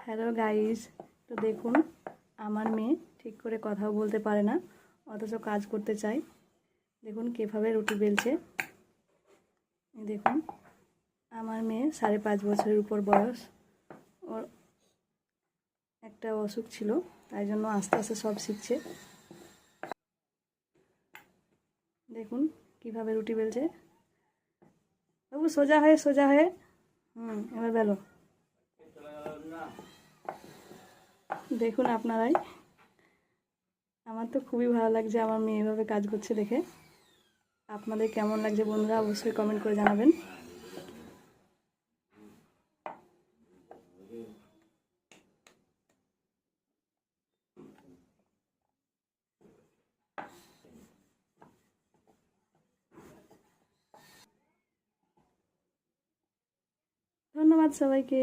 Hello guys, তো দেখুন আমার মেয়ে ঠিক করে কথাও বলতে পারে না, অথচ কাজ করতে চায়। দেখুন কীভাবে রুটি বেলছে। দেখুন আমার মেয়ে 5.5 বছরের উপর বয়স। ওর একটা অসুখ ছিল, তাই জন্য আস্তে আস্তে সব শিখছে। দেখুন কিভাবে রুটি বেলছে। বাবু সোজা হয়ে সোজা হয়ে, এবার বেলো। দেখুন আপনারাই, আমার তো খুবই ভালো লাগছে আমার মেয়ে এভাবে কাজ করছে দেখে। আপনাদের কেমন লাগছে বন্ধুরা অবশ্যই কমেন্ট করে জানাবেন। ধন্যবাদ সবাইকে।